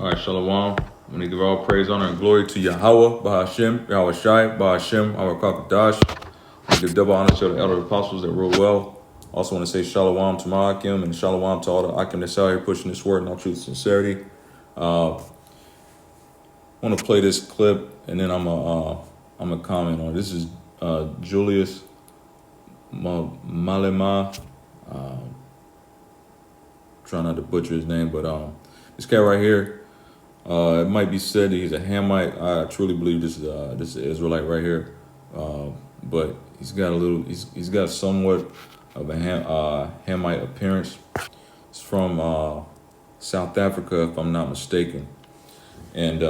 All right, Shalom. I'm going to give all praise, honor, and glory to Yahweh, Bahashem, Yahweh Shai, Bahashem, our Kakadash. I give double honor to the elder apostles that rule well. Also want to say Shalom to my Akim and Shalom to all the Akim that's out here pushing this word in all truth and sincerity. I want to play this clip and then I'm a comment on it. This is Julius Malema. Trying not to butcher his name, but this guy right here. It might be said that he's a Hamite. I truly believe this is an Israelite right here, but he's got somewhat of a Hamite appearance. He's from South Africa, if I'm not mistaken. And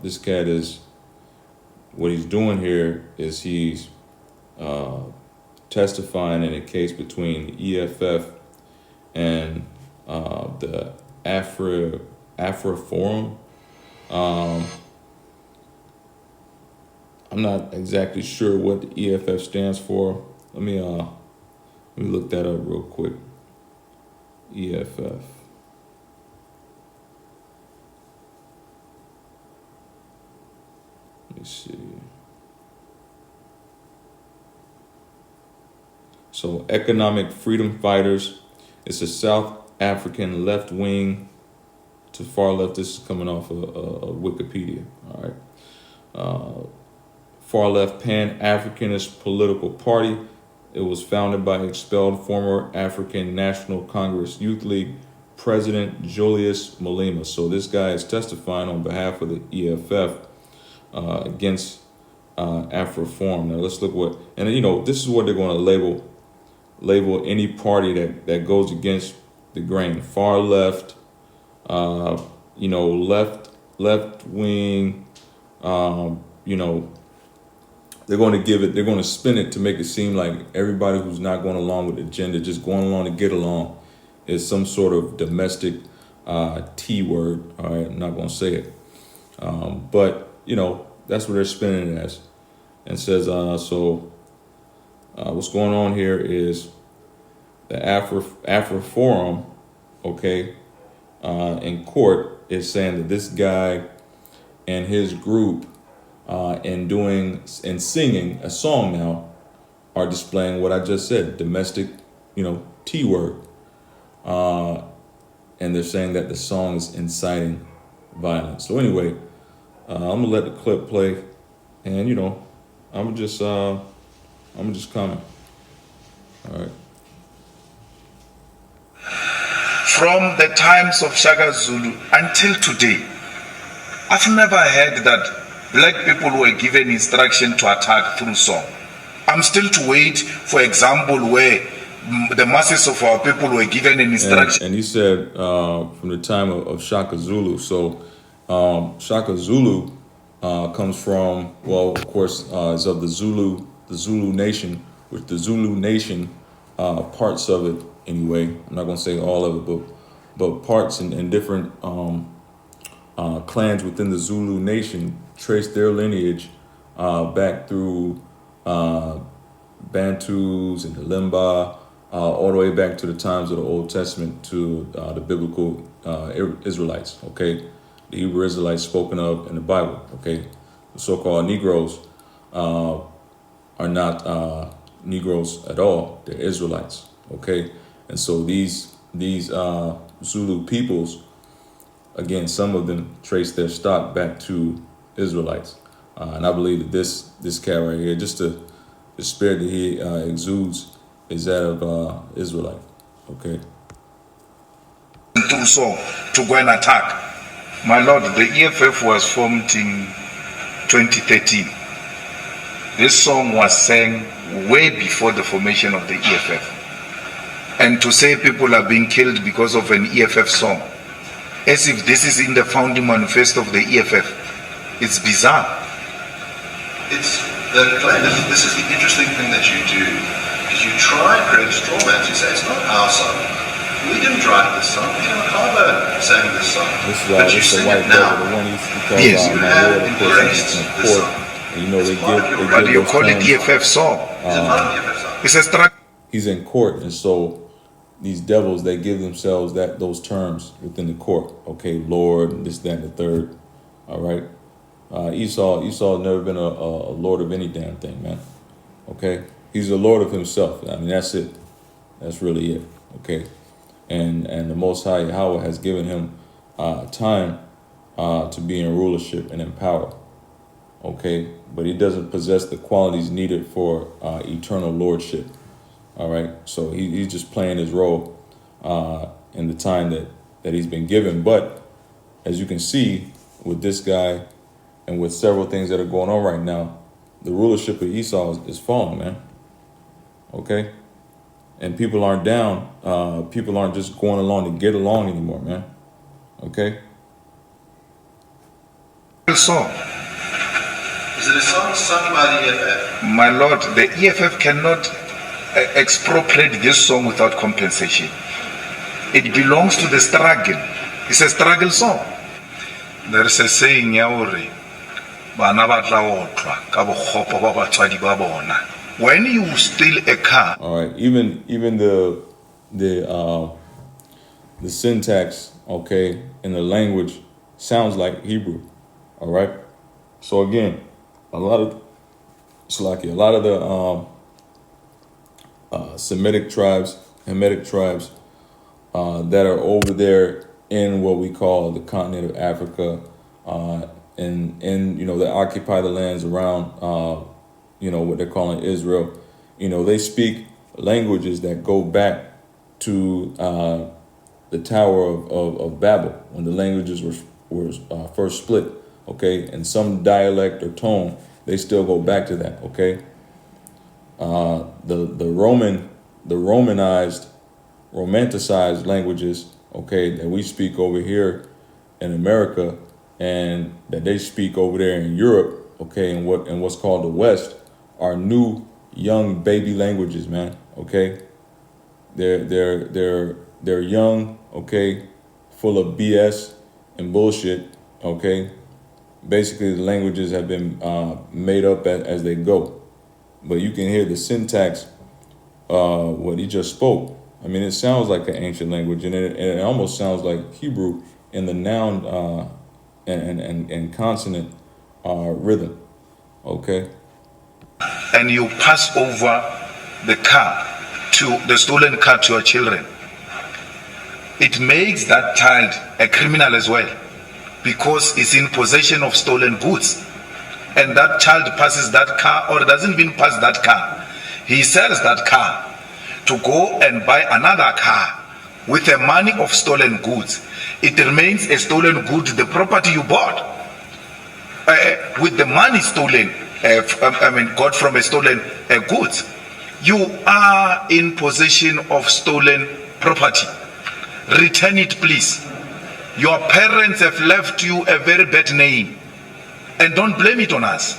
this cat is what he's doing here is he's testifying in a case between the EFF and the Afro Forum. I'm not exactly sure what the EFF stands for. Let me look that up real quick. EFF. Let me see. So, Economic Freedom Fighters. It's a South African left wing to far left. This is coming off of Wikipedia. All right. Far left Pan-Africanist political party. It was founded by expelled former African National Congress Youth League President Julius Malema. So this guy is testifying on behalf of the EFF against Afroforum. Now let's look what, and this is what they're going to label any party that goes against the grain. Far left, left wing, they're going to spin it to make it seem like everybody who's not going along with the agenda, just going along to get along, is some sort of domestic T word. All right, I'm not going to say it. But, that's what they're spinning it as. And says, what's going on here is the Afro Forum, okay, in court is saying that this guy and his group and singing a song now are displaying what I just said, domestic, T word. And they're saying that the song is inciting violence. So anyway, I'm gonna let the clip play, and I'm just comment. All right. From the times of Shaka Zulu until today, I've never heard that black people were given instruction to attack through song. I'm still to wait for example where the masses of our people were given an instruction. And he said from the time of Shaka Zulu. So Shaka Zulu comes from, well, of course, is of the Zulu nation, which the Zulu nation, parts of it anyway. I'm not going to say all of it, but parts and different clans within the Zulu nation trace their lineage back through Bantus and the Limba, all the way back to the times of the Old Testament to the biblical Israelites, okay? The Hebrew Israelites spoken of in the Bible, okay? The so-called Negroes are not Negroes at all. They're Israelites, okay? And so these Zulu peoples, again, some of them trace their stock back to Israelites. And I believe that this cat right here, just the spirit that he exudes is that of Israelite, okay? Through song to go and attack. My Lord, the EFF was formed in 2013. This song was sang way before the formation of the EFF. And to say people are being killed because of an EFF song, as if this is in the founding manifesto of the EFF, it's bizarre. It's this is the interesting thing that you do, is you try and create a straw man. You say it's not our song. We didn't write this song. Peter McCarver sang this song. But you sing it now. Yes, you have embraced this song. And, But you call it EFF song. Is it not an EFF song? It's a he's in court, and so these devils, they give themselves those terms within the court. Okay, Lord, and this, that, and the third. All right. Esau never been a lord of any damn thing, man. Okay, he's a lord of himself. I mean, that's it. That's really it. Okay, and the Most High Yahweh has given him time to be in rulership and in power. Okay, but he doesn't possess the qualities needed for eternal lordship. All right, so he's just playing his role in the time that he's been given. But as you can see with this guy and with several things that are going on right now, the rulership of Esau is falling, man. Okay, and people aren't down. People aren't just going along to get along anymore, man. Okay. Song. Is it a song sung by the EFF? My Lord, the EFF cannot expropriate this song without compensation. It belongs to the struggle. It's a struggle song. There is a saying, when you steal a car. All right, even the syntax, okay, in the language sounds like Hebrew. All right, so again, a lot of the Semitic tribes, Hamitic tribes that are over there in what we call the continent of Africa, and that occupy the lands around what they're calling Israel. They speak languages that go back to the Tower of Babel, when the languages were first split. Okay, and some dialect or tone, they still go back to that. Okay, the romanticized languages, okay, that we speak over here in America and that they speak over there in Europe, okay, and what's called the West, are new young baby languages, man. Okay, they're young, okay, full of BS and bullshit. Okay, basically the languages have been made up as they go, but you can hear the syntax, what he just spoke. I mean, it sounds like an ancient language, and it almost sounds like Hebrew in the noun and consonant rhythm. Okay. And you pass over the stolen car to your children. It makes that child a criminal as well, because he's in possession of stolen goods. And that child passes that car, or doesn't even pass that car. He sells that car to go and buy another car with the money of stolen goods. It remains a stolen good, the property you bought with the money stolen, got from a stolen goods. You are in possession of stolen property. Return it, please. Your parents have left you a very bad name, and don't blame it on us.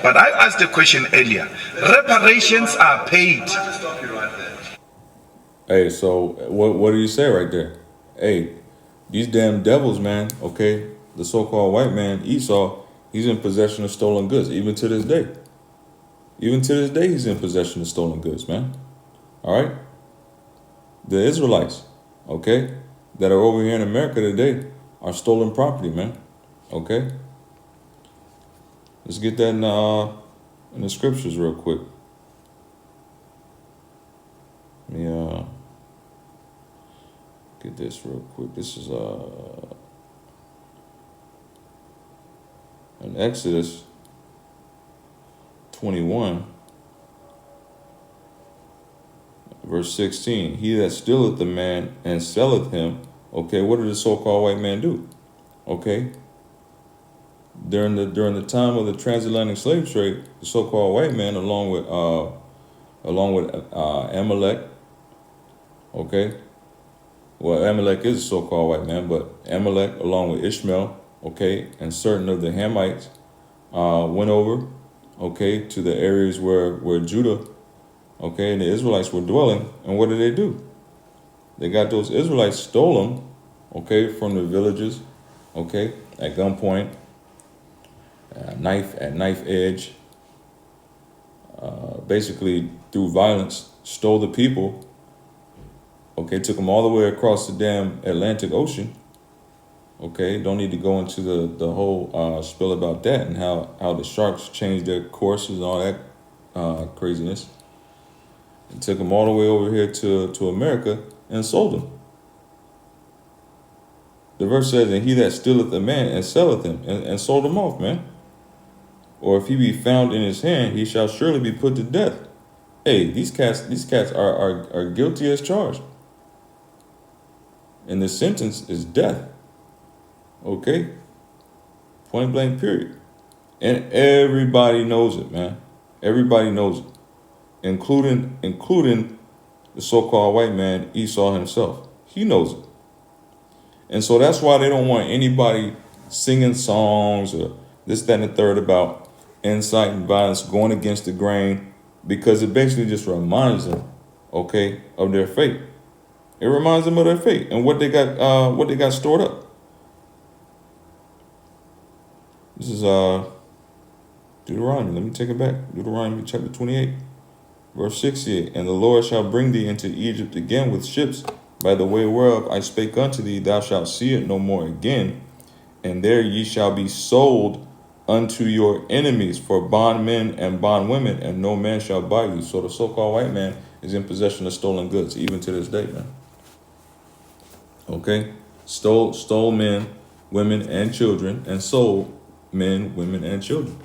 But I asked a question earlier. Reparations are paid. I'd like to stop you right there. Hey, so what do you say right there? Hey, these damn devils, man. Okay, the so-called white man Esau, he's in possession of stolen goods, even to this day. Even to this day, he's in possession of stolen goods, man. All right? The Israelites, okay, that are over here in America today are stolen property, man. Okay? Let's get that in the scriptures real quick. Let me get this real quick. This is in Exodus 21, verse 16. He that stealeth the man and selleth him. Okay, what did the so-called white man do? Okay, during the time of the transatlantic slave trade, the so-called white man, along with Amalek. Okay, well, Amalek is a so-called white man, but Amalek, along with Ishmael, okay, and certain of the Hamites, went over, okay, to the areas where Judah, okay, and the Israelites were dwelling. And what did they do? They got those Israelites, stole them, okay, from the villages, okay, at gunpoint, at knife edge, basically through violence, stole the people, Okay, took them all the way across the damn Atlantic Ocean. Okay, don't need to go into the whole spill about that and how the sharks changed their courses and all that craziness. And took them all the way over here to America and sold them. The verse says, and he that stealeth a man and selleth him, and sold him off, man. Or if he be found in his hand, he shall surely be put to death. Hey, these cats are guilty as charged. And the sentence is death. Okay? Point blank, period. And everybody knows it, man. Everybody knows it. Including the so-called white man, Esau himself. He knows it. And so that's why they don't want anybody singing songs or this, that, and the third about inciting violence, going against the grain, because it basically just reminds them, okay, of their fate. It reminds them of their fate and what they got stored up. This is Deuteronomy. Let me take it back. Deuteronomy chapter 28, verse 68. And the Lord shall bring thee into Egypt again with ships, by the way whereof I spake unto thee, thou shalt see it no more again. And there ye shall be sold unto your enemies for bondmen and bondwomen, and no man shall buy you. So the so-called white man is in possession of stolen goods, even to this day, man. Okay? Stole men, women, and children, and sold men, women, and children.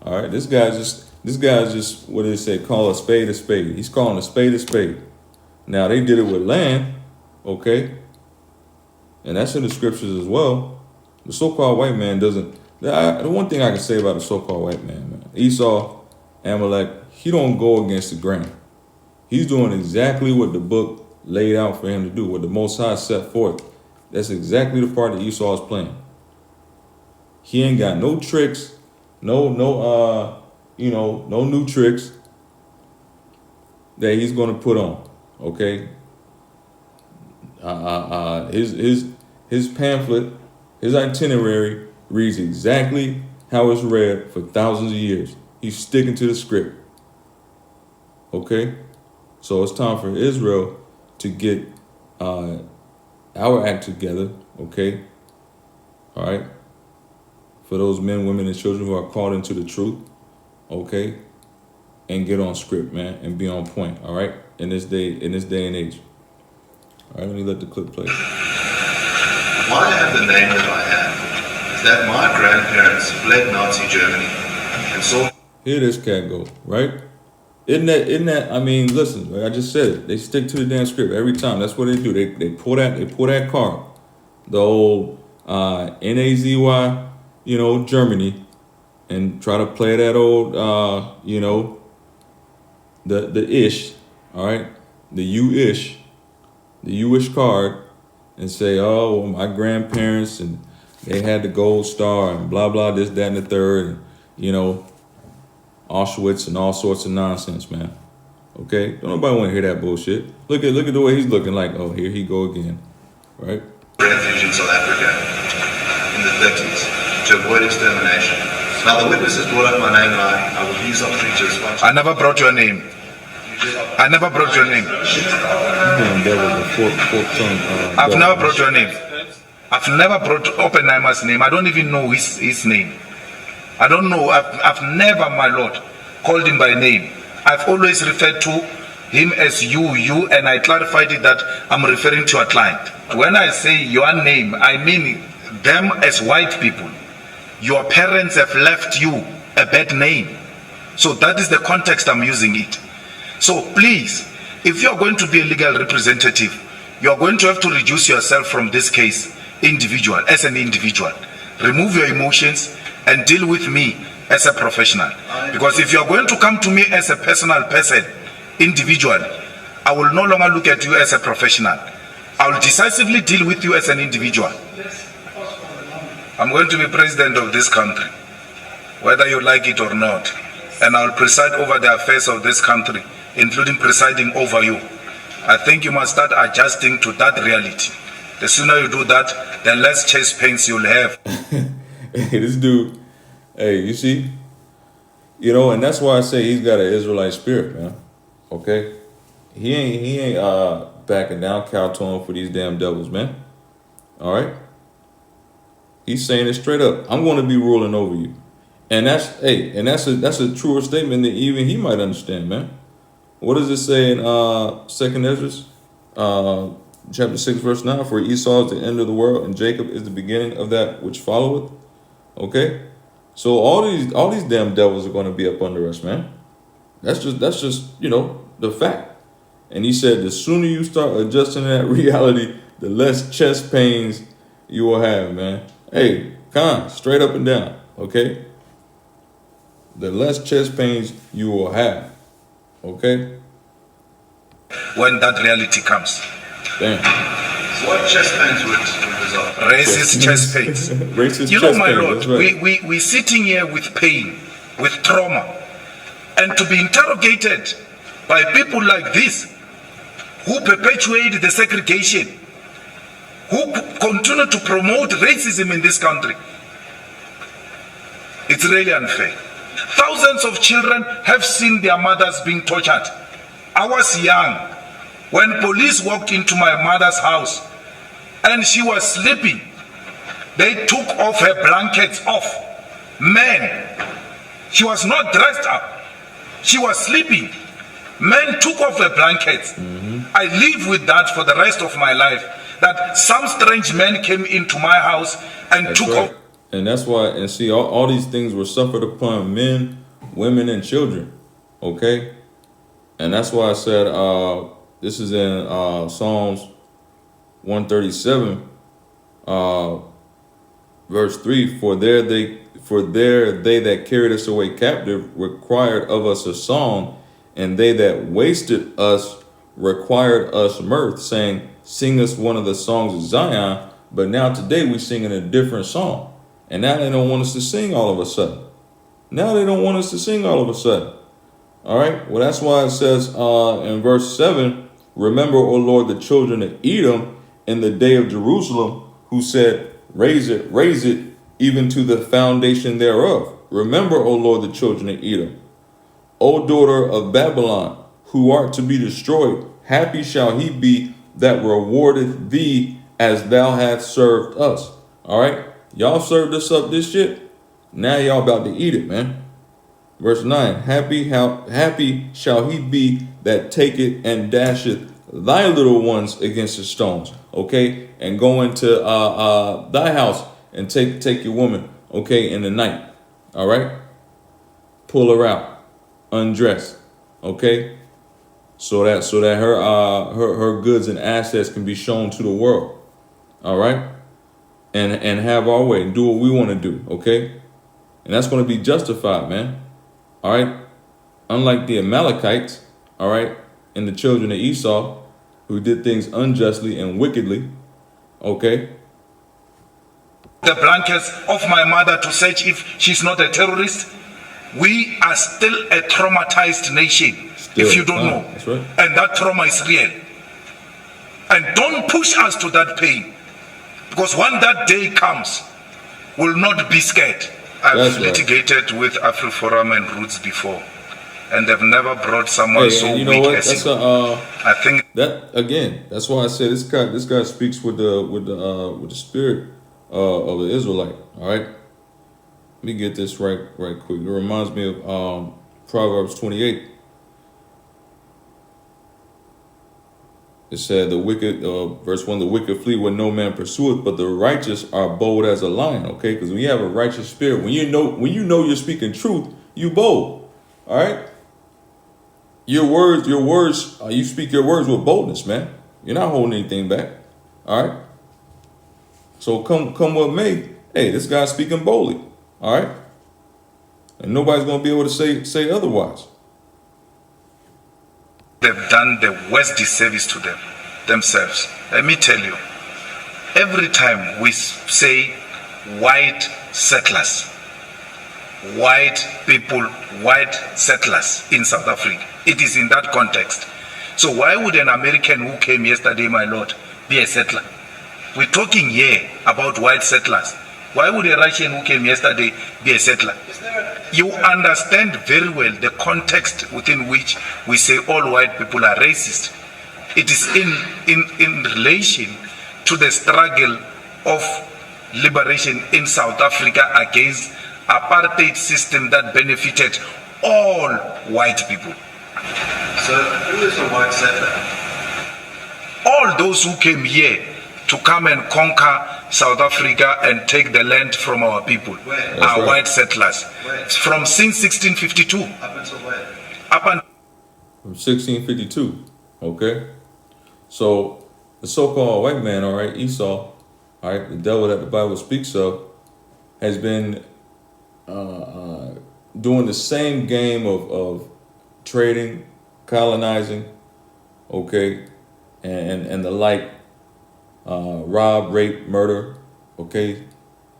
All right, this guy's just what do they say? Call a spade a spade. He's calling a spade a spade. Now they did it with land, okay, and that's in the scriptures as well. The so-called white man doesn't. The one thing I can say about the so-called white man, Esau, Amalek, he don't go against the grain. He's doing exactly what the book laid out for him to do, what the Most High set forth. That's exactly the part that Esau is playing. He ain't got no tricks, no new tricks that he's gonna put on. Okay. His pamphlet, his itinerary reads exactly how it's read for thousands of years. He's sticking to the script. Okay. So it's time for Israel to get our act together. Okay. All right. For those men, women, and children who are called into the truth. Okay. And get on script, man, and be on point. All right. In this day and age. All right, let me let the clip play. Why I have the name that I have is that my grandparents fled Nazi Germany and saw. Here this cat go, right? Isn't that? I mean, listen, I just said it. They stick to the damn script every time. That's what they do. They pull that card, the old NAZY, Germany, and try to play that old the ish, all right, the U-ish card, and say, oh, well, my grandparents and they had the gold star and blah blah this, that, and the third, and Auschwitz and all sorts of nonsense, man. Okay, don't nobody want to hear that bullshit. Look at the way he's looking, like, oh, here he go again, right? Refuge in South Africa in the 30s to avoid extermination. Now the witnesses brought up my name, and I will use up free to respond. I never brought your name. I never brought your name. I've never brought your name. I've never brought Oppenheimer's name. I don't even know his name. I don't know. I've never, my Lord, called him by name. I've always referred to him as you, and I clarified it that I'm referring to a client. When I say your name, I mean them as white people. Your parents have left you a bad name. So that is the context I'm using it. So please, if you're going to be a legal representative, you're going to have to reduce yourself from this case as an individual. Remove your emotions and deal with me as a professional. Because if you're going to come to me as a personal person, individually, I will no longer look at you as a professional. I will decisively deal with you as an individual. I'm going to be president of this country, whether you like it or not. And I will preside over the affairs of this country, including presiding over you. I think you must start adjusting to that reality. The sooner you do that, the less chest pains you'll have. Hey, this dude, hey, you see? And that's why I say he's got an Israelite spirit, man. Okay? he ain't backing down, kowtowing for these damn devils, man. All right. He's saying it straight up. I'm going to be ruling over you, and that's that's a truer statement than even he might understand, man. What does it say in Second Ezra, chapter 6, verse 9? For Esau is the end of the world, and Jacob is the beginning of that which followeth. Okay, so all these damn devils are going to be up under us, man. That's just the fact. And he said, the sooner you start adjusting to that reality, the less chest pains you will have, man. Hey, straight up and down, okay? The less chest pains you will have, okay? When that reality comes. Damn. So what chest pains would result? Racist chest pains. Racist You know, chest my pains, Lord, that's right. we're sitting here with pain, with trauma, and to be interrogated by people like this who perpetuate the segregation, who continue to promote racism in this country. It's really unfair. Thousands of children have seen their mothers being tortured. I was young when police walked into my mother's house and she was sleeping. They took off her blankets off. Men, she was not dressed up. She was sleeping. Men took off their blankets. I live with that for the rest of my life. That some strange men came into my house and took off. And that's why, and see, all these things were suffered upon men, women, and children. Okay? And that's why I said, this is in Psalms 137, verse 3, for there they that carried us away captive required of us a song, and they that wasted us required us mirth, saying, sing us one of the songs of Zion. But now today we singing a different song. And now they don't want us to sing all of a sudden. All right. Well, that's why it says in verse 7, remember, O Lord, the children of Edom in the day of Jerusalem, who said, raise it, even to the foundation thereof. Remember, O Lord, the children of Edom. O daughter of Babylon, who art to be destroyed, happy shall he be that rewardeth thee as thou hast served us. All right. Y'all served us up this shit. Now y'all about to eat it, man. Verse 9, happy shall he be that taketh and dasheth thy little ones against the stones. Okay. And go into thy house and take your woman, okay, in the night. All right. Pull her out, undress, okay, so that her goods and assets can be shown to the world. All right. And have our way and do what we want to do, okay? And that's going to be justified, man. All right? Unlike the Amalekites, all right, and the children of Esau, who did things unjustly and wickedly, okay? The blankets of my mother to search if she's not a terrorist. We are still a traumatized nation, if you don't know. That's right. And that trauma is real. And don't push us to that pain. Because when that day comes, we'll not be scared. I've litigated with AfriForum and Roots before, and they've never brought someone so weak as you. I think that again. That's why I said this guy speaks with the spirit of the Israelite. All right. Let me get this right quick. It reminds me of Proverbs 28. It said, the wicked, verse 1, the wicked flee when no man pursueth, but the righteous are bold as a lion, okay? Because when you have a righteous spirit, when you know you're speaking truth, you bold, all right? Your words, you speak your words with boldness, man. You're not holding anything back, all right? So come what may, hey, this guy's speaking boldly, all right? And nobody's going to be able to say otherwise. They've done the worst disservice to themselves. Let me tell you, every time we say white settlers, white people, white settlers in South Africa, it is in that context. So why would an American who came yesterday, my Lord, be a settler? We're talking here about white settlers. Why would a Russian who came yesterday be a settler? You understand very well the context within which we say all white people are racist. It is in relation to the struggle of liberation in South Africa against apartheid system that benefited all white people. So who is a white settler? All those who came here to come and conquer South Africa and take the land from our people are white settlers. From since 1652. Up until when? Up until From 1652. Okay? So the so-called white man, all right, Esau, all right, the devil that the Bible speaks of, has been doing the same game of trading, colonizing, okay, and the like, rob, rape, murder, okay,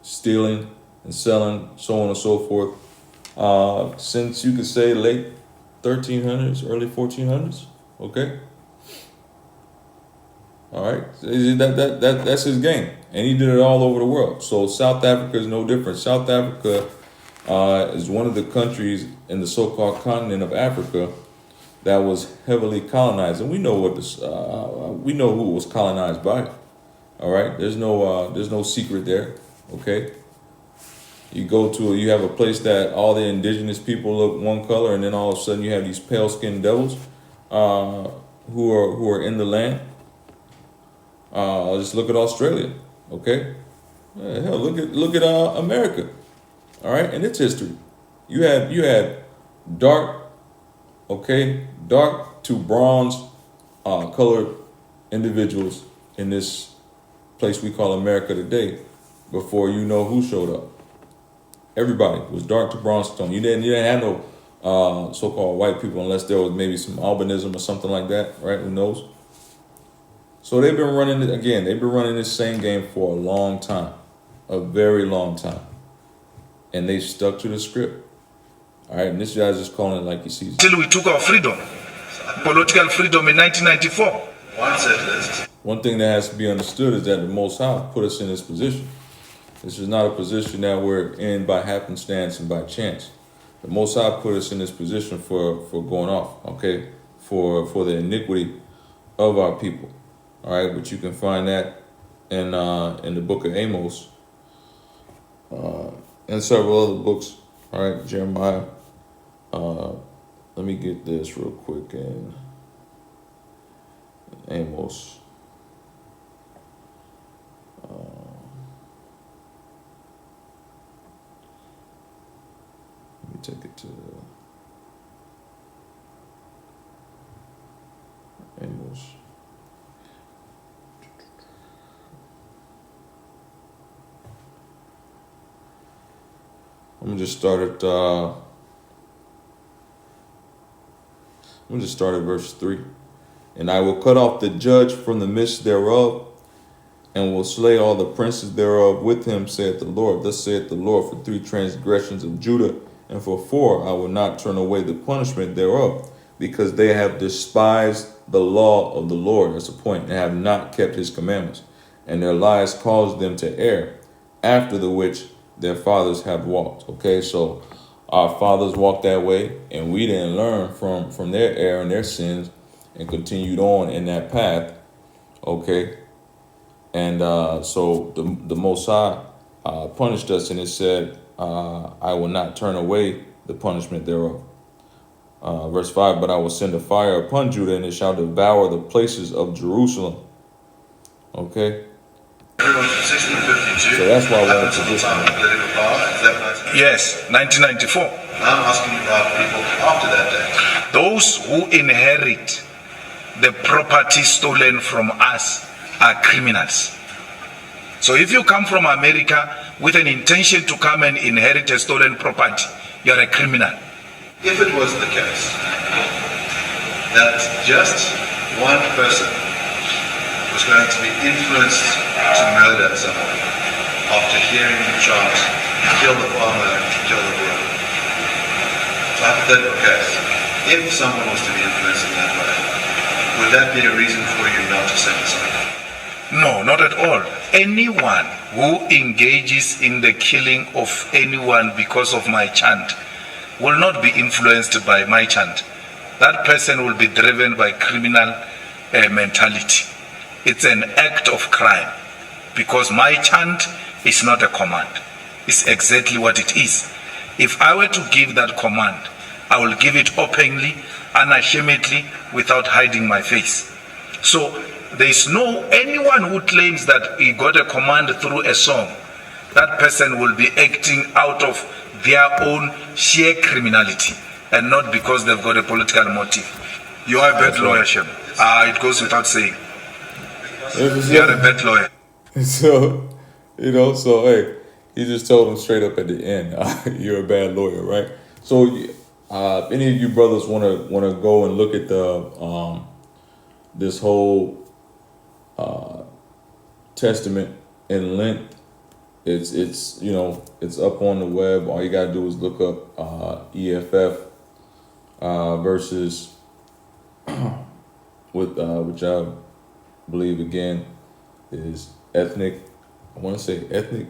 stealing and selling, so on and so forth, since you could say late 1300s, early 1400s, okay. All right, that's his game, and he did it all over the world. So South Africa is no different. South Africa is one of the countries in the so-called continent of Africa that was heavily colonized, and we know what this, we know who it was colonized by. All right, there's no secret there. Okay, you have a place that all the indigenous people look one color, and then all of a sudden you have these pale-skinned devils who are in the land. Just look at Australia, okay? Hell, look at America, all right, and its history. You had dark to bronze colored individuals in this place we call America today. Before you know who showed up, everybody was dark to bronze tone. You didn't have no so-called white people unless there was maybe some albinism or something like that, right? Who knows? So they've been running it again. They've been running this same game for a long time, a very long time, and they stuck to the script. All right, and this guy's just calling it like he sees it. Till we took our freedom, political freedom in 1994. White settlers. One thing that has to be understood is that the Most High put us in this position. This is not a position that we're in by happenstance and by chance. The Most High put us in this position for going off, okay, for the iniquity of our people. All right, but you can find that in the book of Amos and several other books. All right, Jeremiah. Let me get this real quick in Amos. Let me take it to Amos. I'm gonna just start at verse 3. And I will cut off the judge from the midst thereof, and will slay all the princes thereof with him, saith the Lord. Thus saith the Lord, for 3 transgressions of Judah, and for 4 I will not turn away the punishment thereof, because they have despised the law of the Lord. That's the point. And have not kept his commandments, and their lies caused them to err, after the which their fathers have walked. Okay, so our fathers walked that way, and we didn't learn from their error and their sins, and continued on in that path. Okay, and so the Most High punished us, and it said, I will not turn away the punishment thereof. Verse 5, but I will send a fire upon Judah, and it shall devour the places of Jerusalem. Okay. So that's why we're in a position. Yes, 1994. I'm asking you about people after that date. Those who inherit the property stolen from us are criminals. So if you come from America with an intention to come and inherit a stolen property, you're a criminal. If it was the case that just one person was going to be influenced to murder someone after hearing the chant, kill the farmer, kill the boy. Hypothetical case. If someone was to be influenced in that way, would that be a reason for you not to send someone? No, not at all. Anyone who engages in the killing of anyone because of my chant will not be influenced by my chant. That person will be driven by criminal mentality. It's an act of crime because my chant is not a command. It's exactly what it is. If I were to give that command, I will give it openly, unashamedly, without hiding my face. So there is no anyone who claims that he got a command through a song. That person will be acting out of their own sheer criminality and not because they've got a political motive. You are a bad lawyer, Shem. It goes without saying. You are a bad lawyer. So, so hey, he just told him straight up at the end, "You're a bad lawyer," right? So, if any of you brothers wanna go and look at the this whole testament in length, it's it's up on the web. All you gotta do is look up EFF versus which I believe again is ethnic. I want to say ethnic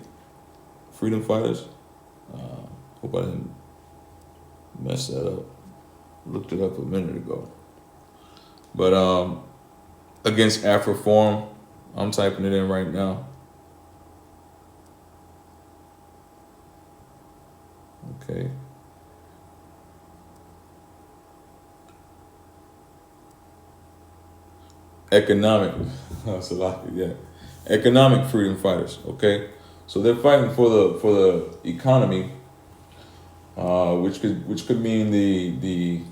freedom fighters. Hope I didn't mess that up. Looked it up a minute ago. But against Afroform, I'm typing it in right now. Okay. Economic, that's a lot. Yeah, economic freedom fighters. Okay, so they're fighting for the economy, which could mean the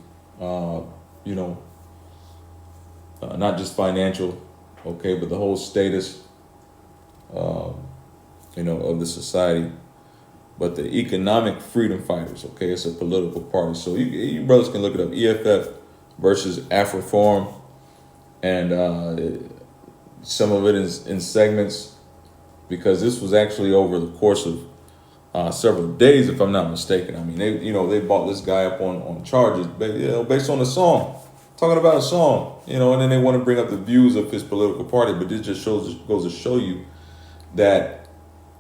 not just financial, okay, but the whole status, of the society. But the economic freedom fighters, okay, it's a political party. So you brothers can look it up. EFF versus Afroform. And some of it is in segments because this was actually over the course of several days, if I'm not mistaken. I mean, they bought this guy up on charges, based on a song, talking about a song, and then they want to bring up the views of his political party. But this just goes to show you that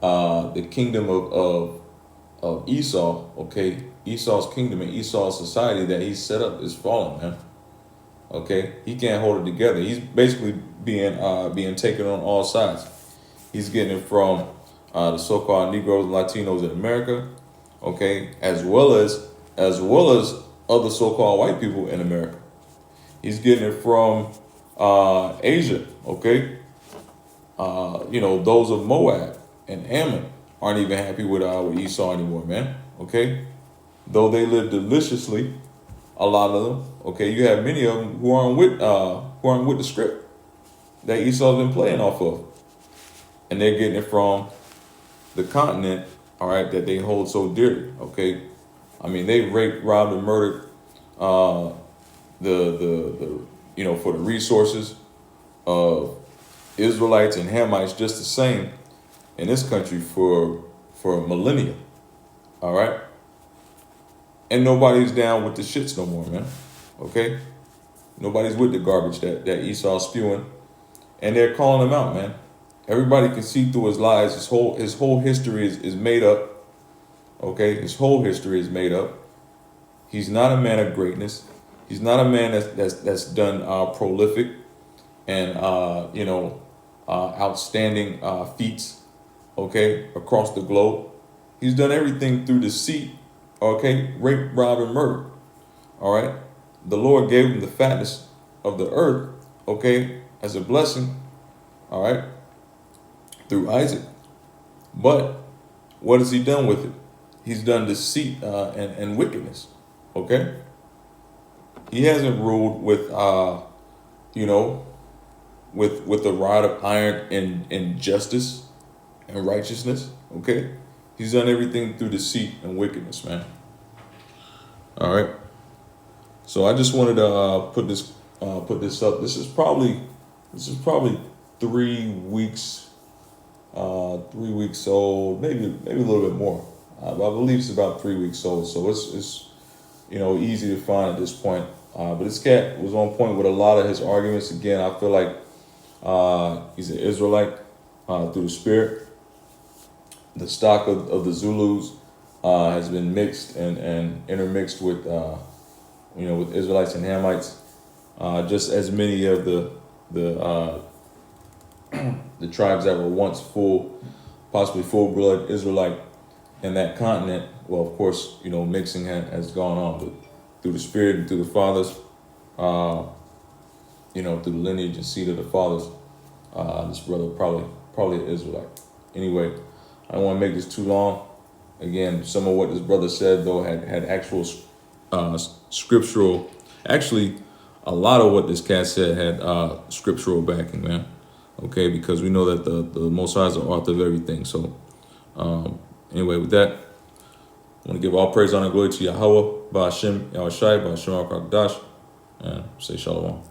the kingdom of Esau, okay, Esau's kingdom and Esau's society that he set up is falling, man. Okay, he can't hold it together. He's basically being taken on all sides. He's getting it from the so-called Negroes and Latinos in America, okay, as well as other so-called white people in America. He's getting it from Asia, okay. Those of Moab and Ammon aren't even happy with Esau anymore, man. Okay, though they live deliciously. A lot of them, okay. You have many of them who aren't with the script that Esau's been playing off of, and they're getting it from the continent, all right, that they hold so dearly, okay. I mean, they raped, robbed, and murdered for the resources of Israelites and Hamites just the same in this country for millennia, all right. And nobody's down with the shits no more, man. Okay? Nobody's with the garbage that Esau's spewing. And they're calling him out, man. Everybody can see through his lies. His whole history is made up. Okay? His whole history is made up. He's not a man of greatness. He's not a man that's done prolific and outstanding feats, okay, across the globe. He's done everything through deceit. Okay, rape, rob, and murder. All right. The Lord gave him the fatness of the earth, okay, as a blessing. All right, through Isaac. But what has he done with it? He's done deceit and wickedness. Okay. He hasn't ruled with with a rod of iron in justice and righteousness. Okay. He's done everything through deceit and wickedness, man. All right. So I just wanted to put this up. This is probably 3 weeks, 3 weeks old, maybe a little bit more. I believe it's about 3 weeks old. So it's easy to find at this point. But this cat was on point with a lot of his arguments. Again, I feel like He's an Israelite through the Spirit. The stock of the Zulus has been mixed and intermixed with, with Israelites and Hamites. Just as many of the tribes that were once possibly full-blood Israelite in that continent. Well, of course, mixing has gone on, but through the Spirit and through the fathers, through the lineage and seed of the fathers, this brother probably an Israelite. Anyway, I don't want to make this too long. Again, some of what this brother said, though, had actual scriptural. Actually, a lot of what this cat said had scriptural backing, man. Okay, because we know that the Most High is the author of everything. So, anyway, with that, I want to give all praise, honor, and glory to Yahweh, Ba'ashem, Yahushai, Ba'ashem, Al-Kakdash, and say shalom.